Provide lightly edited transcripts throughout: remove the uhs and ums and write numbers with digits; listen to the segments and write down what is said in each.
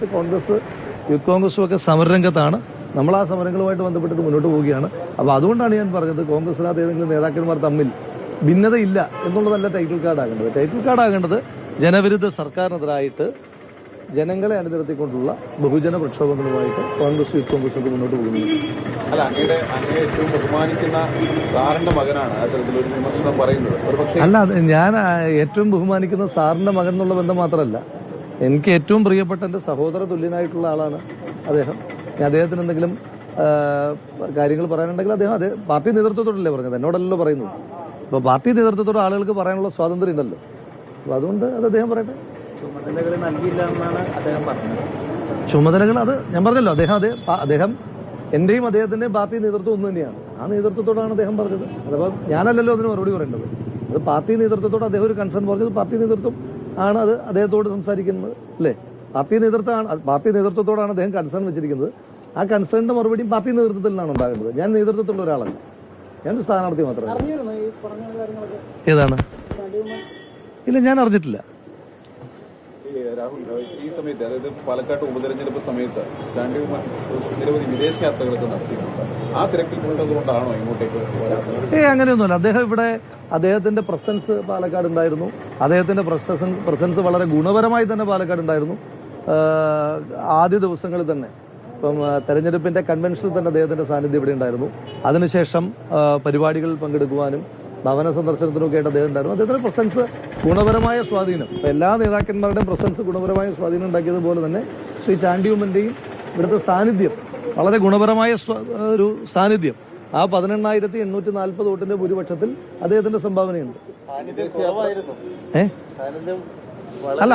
സമയത്ത് കോൺഗ്രസ്, യൂത്ത് കോൺഗ്രസും ഒക്കെ സമരരംഗത്താണ്. നമ്മൾ ആ സമരങ്ങളുമായിട്ട് ബന്ധപ്പെട്ടിട്ട് മുന്നോട്ട് പോവുകയാണ്. അപ്പോൾ അതുകൊണ്ടാണ് ഞാൻ പറഞ്ഞത്, കോൺഗ്രസിനകത്ത് ഏതെങ്കിലും നേതാക്കന്മാർ തമ്മിൽ ഭിന്നതയില്ല എന്നുള്ളതല്ല ടൈറ്റിൽ കാർഡാകേണ്ടത്. ടൈറ്റിൽ കാർഡാകേണ്ടത് ജനവിരുദ്ധ സർക്കാരിനെതിരായിട്ട് ജനങ്ങളെ അണിനിരത്തിക്കൊണ്ടുള്ള ബഹുജന പ്രക്ഷോഭങ്ങളുമായിട്ട് കോൺഗ്രസ്, യൂത്ത് കോൺഗ്രസ് ഒക്കെ മുന്നോട്ട് പോകുന്നു. അല്ല, അങ്ങയുടെ ഏറ്റവും ബഹുമാനിക്കുന്ന സാറിന്റെ മകനാണ് അത്തരത്തിലൊരു വിമർശനം പറയുന്നത്. അല്ല, ഞാൻ ഏറ്റവും ബഹുമാനിക്കുന്ന സാറിന്റെ മകൻ എന്നുള്ള ബന്ധം മാത്രമല്ല, എനിക്ക് ഏറ്റവും പ്രിയപ്പെട്ട എൻ്റെ സഹോദര തുല്യനായിട്ടുള്ള ആളാണ് അദ്ദേഹം. അദ്ദേഹത്തിന് എന്തെങ്കിലും കാര്യങ്ങൾ പറയാനുണ്ടെങ്കിൽ അദ്ദേഹം പാർട്ടി നേതൃത്വത്തോടല്ലേ പറഞ്ഞത്, എന്നോടല്ലോ പറയുന്നത്. അപ്പോൾ പാർട്ടി നേതൃത്വത്തോട് ആളുകൾക്ക് പറയാനുള്ള സ്വാതന്ത്ര്യം ഉണ്ടല്ലോ. അപ്പോൾ അതുകൊണ്ട് അത് അദ്ദേഹം പറയട്ടെ. ചുമതലകൾ നൽകിയില്ല എന്നാണ് അദ്ദേഹം പറഞ്ഞത്. ചുമതലകൾ അത് ഞാൻ പറഞ്ഞല്ലോ, അദ്ദേഹം എന്റെയും അദ്ദേഹത്തിന്റെയും പാർട്ടി നേതൃത്വം ഒന്ന് തന്നെയാണ്. ആ നേതൃത്വത്തോടാണ് അദ്ദേഹം പറഞ്ഞത്. അതപ്പോൾ ഞാനല്ലല്ലോ അതിന് മറുപടി പറയേണ്ടത്. അത് പാർട്ടി നേതൃത്വത്തോട് അദ്ദേഹം ഒരു കൺസേൺ പറഞ്ഞത് പാർട്ടി നേതൃത്വം ആണ് അത് അദ്ദേഹത്തോട് സംസാരിക്കുന്നത്, അല്ലേ? പാർട്ടി നേതൃത്വത്തോടാണ് അദ്ദേഹം കൺസേൺ വെച്ചിരിക്കുന്നത്. ആ കൺസേണിന്റെ മറുപടിയും പാർട്ടി നേതൃത്വത്തിൽ നിന്നാണ് ഉണ്ടാകേണ്ടത്. ഞാൻ നേതൃത്വത്തിലുള്ള ഒരാളല്ല, ഞാനൊരു സ്ഥാനാർത്ഥി മാത്രമല്ല. ഏതാണ്? ഇല്ല, ഞാൻ അറിഞ്ഞിട്ടില്ല. രാഹുൽ, ഈ സമയത്ത്, അതായത് പാലക്കാട് ഉപതെരഞ്ഞെടുപ്പ് സമയത്ത് നിരവധി വിദേശയാത്രകളൊക്കെ നടത്തിയിട്ടുണ്ട്. ആ തിരക്കിൽ കൊണ്ടതുകൊണ്ടാണോ ഇങ്ങോട്ടേക്ക് വരാത്തത്? അങ്ങനെയൊന്നുമല്ല. അദ്ദേഹം ഇവിടെ അദ്ദേഹത്തിന്റെ പ്രസൻസ് പാലക്കാട് ഉണ്ടായിരുന്നു. അദ്ദേഹത്തിന്റെ പ്രസൻസ് വളരെ ഗുണപരമായി തന്നെ പാലക്കാട് ഉണ്ടായിരുന്നു. ആദ്യ ദിവസങ്ങളിൽ തന്നെ ഇപ്പം തെരഞ്ഞെടുപ്പിന്റെ കൺവെൻഷനിൽ തന്നെ അദ്ദേഹത്തിന്റെ സാന്നിധ്യം ഇവിടെ ഉണ്ടായിരുന്നു. അതിനുശേഷം പരിപാടികളിൽ പങ്കെടുക്കുവാനും ഭവന സന്ദർശനത്തിനൊക്കെ ആയിട്ട് അദ്ദേഹം ഉണ്ടായിരുന്നു. അദ്ദേഹത്തിന്റെ പ്രസൻസ് ഗുണപരമായ സ്വാധീനം, എല്ലാ നേതാക്കന്മാരുടെയും പ്രസൻസ് ഗുണപരമായ സ്വാധീനം ഉണ്ടാക്കിയതുപോലെ തന്നെ ശ്രീ ചാണ്ടി ഉമ്മന്റെയും ഇവിടുത്തെ സാന്നിധ്യം വളരെ ഗുണപരമായ ഒരു സാന്നിധ്യം. ആ 18,840 വോട്ടിന്റെ ഭൂരിപക്ഷത്തിൽ അദ്ദേഹത്തിന്റെ സംഭാവനയുണ്ട്. അല്ല,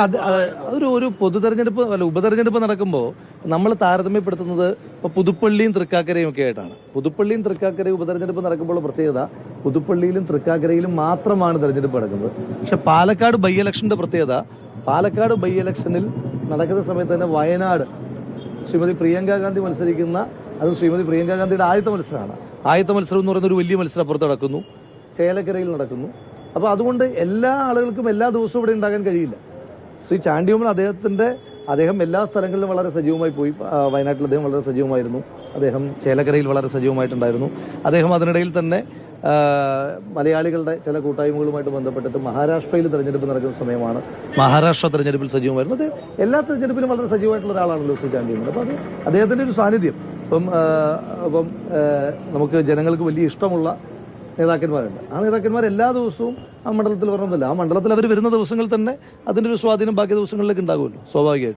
ഒരു പൊതു തെരഞ്ഞെടുപ്പ് അല്ല, ഉപതെരഞ്ഞെടുപ്പ് നടക്കുമ്പോൾ നമ്മൾ താരതമ്യപ്പെടുത്തുന്നത് ഇപ്പൊ പുതുപ്പള്ളിയും തൃക്കാക്കരയും ഒക്കെ ആയിട്ടാണ്. പുതുപ്പള്ളിയും തൃക്കാക്കരയും ഉപതെരഞ്ഞെടുപ്പ് നടക്കുമ്പോൾ പ്രത്യേകത പുതുപ്പള്ളിയിലും തൃക്കാക്കരയിലും മാത്രമാണ് തെരഞ്ഞെടുപ്പ് നടക്കുന്നത്. പക്ഷെ പാലക്കാട് ബൈ ഇലക്ഷന്റെ പ്രത്യേകത, പാലക്കാട് ബൈ ഇലക്ഷനിൽ നടക്കുന്ന സമയത്ത് തന്നെ വയനാട് ശ്രീമതി പ്രിയങ്ക ഗാന്ധി മത്സരിക്കുന്ന, അത് ശ്രീമതി പ്രിയങ്ക ഗാന്ധിയുടെ ആദ്യത്തെ മത്സരമാണ്. ആദ്യത്തെ മത്സരം എന്ന് പറയുന്ന ഒരു വലിയ മത്സരം അപ്പുറത്ത് നടക്കുന്നു, ചേലക്കരയിൽ നടക്കുന്നു. അപ്പോൾ അതുകൊണ്ട് എല്ലാ ആളുകൾക്കും എല്ലാ ദിവസവും ഇവിടെ ഉണ്ടാകാൻ കഴിയില്ല. ശ്രീ ചാണ്ടി ഉമ്മൻ അദ്ദേഹം എല്ലാ സ്ഥലങ്ങളിലും വളരെ സജീവമായി പോയി. വയനാട്ടിൽ അദ്ദേഹം വളരെ സജീവമായിരുന്നു. അദ്ദേഹം ചേലക്കരയിൽ വളരെ സജീവമായിട്ടുണ്ടായിരുന്നു. അദ്ദേഹം അതിനിടയിൽ തന്നെ മലയാളികളുടെ ചില കൂട്ടായ്മകളുമായിട്ട് ബന്ധപ്പെട്ടിട്ട് മഹാരാഷ്ട്രയിൽ തെരഞ്ഞെടുപ്പ് നടക്കുന്ന സമയമാണ്. മഹാരാഷ്ട്ര തെരഞ്ഞെടുപ്പിൽ സജീവമായിരുന്നു. അത് എല്ലാ തെരഞ്ഞെടുപ്പിലും വളരെ സജീവമായിട്ടുള്ള ഒരാളാണല്ലോ ശ്രീ ചാണ്ടി ഉമ്മൻ. അപ്പോൾ അത് അദ്ദേഹത്തിന്റെ ഒരു സാന്നിധ്യം അപ്പം നമുക്ക് ജനങ്ങൾക്ക് വലിയ ഇഷ്ടമുള്ള നേതാക്കന്മാരുണ്ട്. ആ നേതാക്കന്മാർ എല്ലാ ദിവസവും ആ മണ്ഡലത്തിൽ വരണമെന്നില്ല. ആ മണ്ഡലത്തിൽ അവർ വരുന്ന ദിവസങ്ങളിൽ തന്നെ അതിൻ്റെ ഒരു സ്വാധീനം ബാക്കി ദിവസങ്ങളിലേക്ക് ഉണ്ടാകുമല്ലോ, സ്വാഭാവികമായിട്ട്.